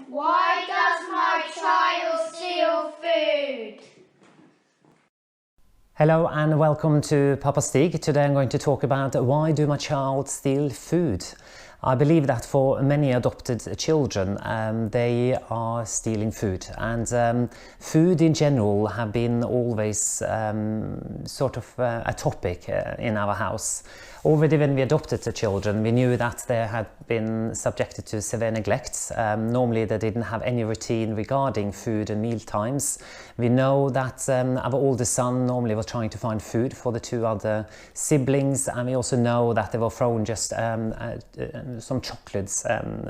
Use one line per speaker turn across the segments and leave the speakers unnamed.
Why does my child steal food?
Hello and welcome to Papa Stig. Today I'm going to talk about why do my child steal food? I believe that for many adopted children, they are stealing food, and food in general have been always sort of a topic in our house. Already when we adopted the children, we knew that they had been subjected to severe neglect. Normally they didn't have any routine regarding food and meal times. We know that our oldest son normally was trying to find food for the two other siblings, and we also know that they were thrown just some chocolates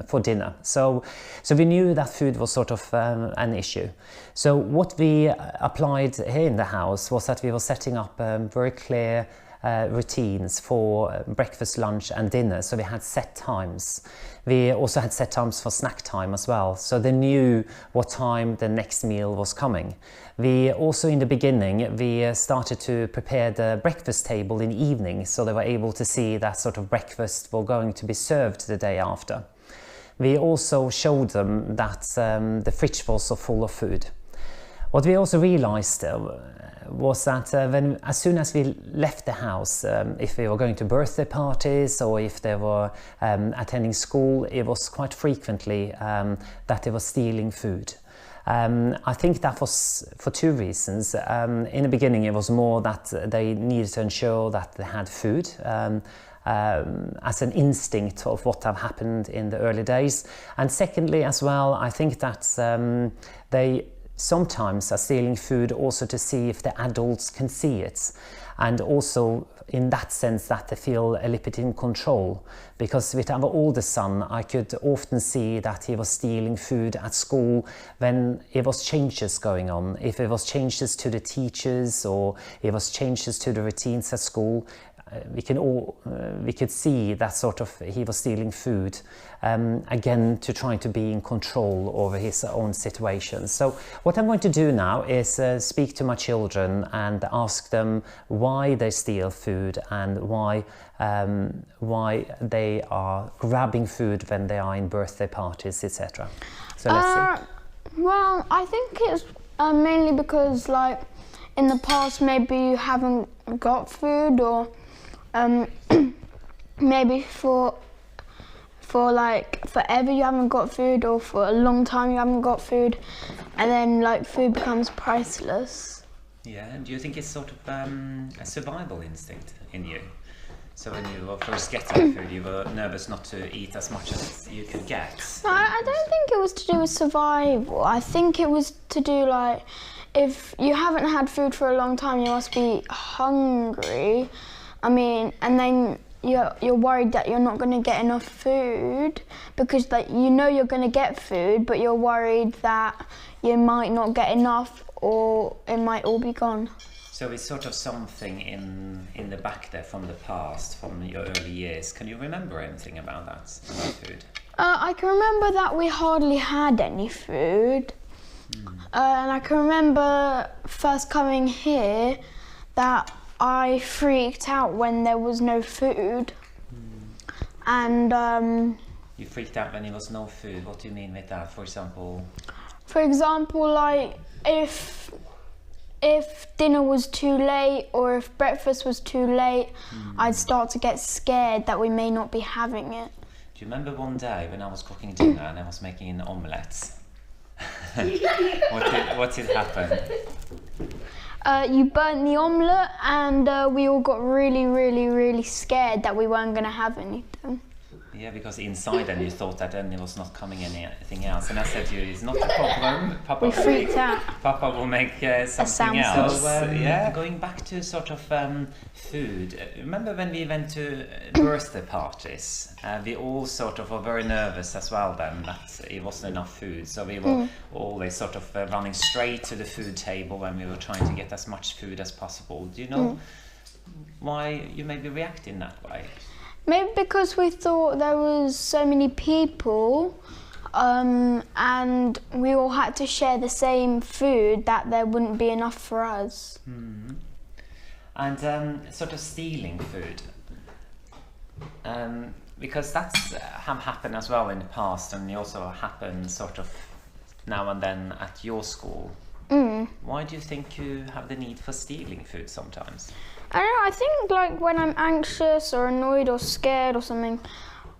for dinner. So we knew that food was sort of an issue. So what we applied here in the house was that we were setting up very clear routines for breakfast, lunch and dinner. So we had set times. We also had set times for snack time as well, so they knew what time the next meal was coming. We also, in the beginning, we started to prepare the breakfast table in the evening, so they were able to see that sort of breakfast were going to be served the day after. We also showed them that the fridge was so full of food. What we also realized was that as soon as we left the house, if we were going to birthday parties or if they were attending school, it was quite frequently that they were stealing food. I think that was for two reasons. In the beginning, it was more that they needed to ensure that they had food, as an instinct of what had happened in the early days. And secondly as well, I think that they sometimes are stealing food also to see if the adults can see it, and also in that sense that they feel a little bit in control. Because with our oldest son, I could often see that he was stealing food at school when it was changes going on. If it was changes to the teachers or it was changes to the routines at school, we could see that sort of he was stealing food, again to try to be in control over his own situation. So what I'm going to do now is speak to my children and ask them why they steal food and why they are grabbing food when they are in birthday parties, etc. So let's see.
Well, I think it's mainly because, like, in the past maybe you haven't got food, or maybe for like forever you haven't got food, or for a long time you haven't got food, and then like food becomes priceless.
Yeah, and do you think it's sort of a survival instinct in you? So when you were first getting food, you were nervous not to eat as much as you could get?
No, I don't think it was to do with survival. I think it was to do, like, if you haven't had food for a long time, you must be hungry. I mean, and then you're worried that you're not going to get enough food, because, like, you know you're going to get food, but you're worried that you might not get enough or it might all be gone.
So it's sort of something in the back there from the past, from your early years. Can you remember anything about that, about food?
I can remember that we hardly had any food. And I can remember first coming here that I freaked out when there was no food. And
you freaked out when there was no food. What do you mean with that? For example,
like if dinner was too late or if breakfast was too late, I'd start to get scared that we may not be having it.
Do you remember one day when I was cooking dinner and I was making an omelette? What did happen?
You burnt the omelette, and we all got really, really, really scared that we weren't going to have anything.
Yeah, because inside then you thought that then there was not coming anything else. And I said to you, it's not a problem. Papa
We freaked out.
Papa will make something else. So,
Yeah.
Going back to sort of food, remember when we went to birthday parties? We all sort of were very nervous as well then that it wasn't enough food. So we were always sort of running straight to the food table when we were trying to get as much food as possible. Do you know why you maybe react in that way?
Maybe because we thought there was so many people, and we all had to share the same food, that there wouldn't be enough for us.
And sort of stealing food. Because that's have happened as well in the past, and it also happened sort of now and then at your school. Why do you think you have the need for stealing food sometimes?
I don't know, I think like when I'm anxious or annoyed or scared or something,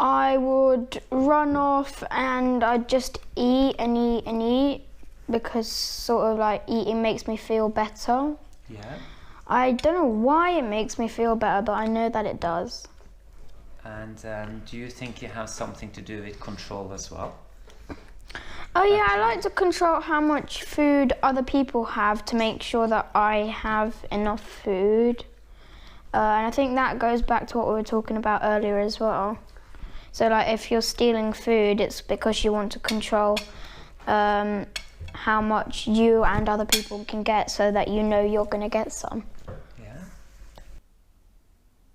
I would run off and I'd just eat and eat and eat, because sort of like eating makes me feel better.
Yeah.
I don't know why it makes me feel better, but I know that it does.
And do you think it has something to do with control as well?
Oh yeah, I like to control how much food other people have to make sure that I have enough food. And I think that goes back to what we were talking about earlier as well. So like if you're stealing food, it's because you want to control how much you and other people can get, so that you know you're going to get some.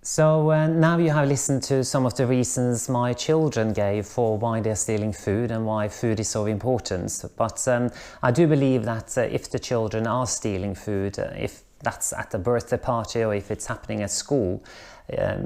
So now you have listened to some of the reasons my children gave for why they're stealing food and why food is so important. But I do believe that if the children are stealing food, if that's at a birthday party or if it's happening at school,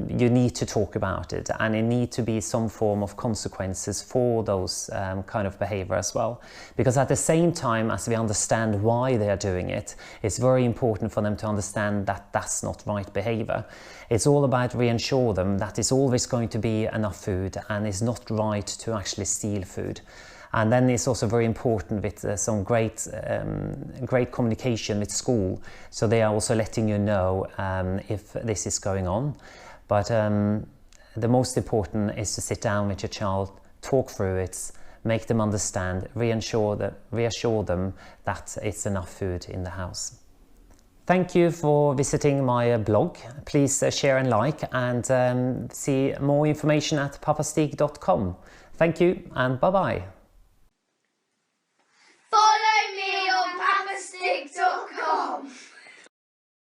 you need to talk about it, and it needs to be some form of consequences for those kind of behavior as well. Because at the same time as we understand why they are doing it, it's very important for them to understand that that's not right behavior. It's all about reassure them that it's always going to be enough food and it's not right to actually steal food. And then it's also very important with some great communication with school, so they are also letting you know if this is going on. But the most important is to sit down with your child, talk through it, make them understand, reassure them that it's enough food in the house. Thank you for visiting my blog. Please share and like, and see more information at papastig.com. Thank you and bye-bye.
Follow me on papastig.com.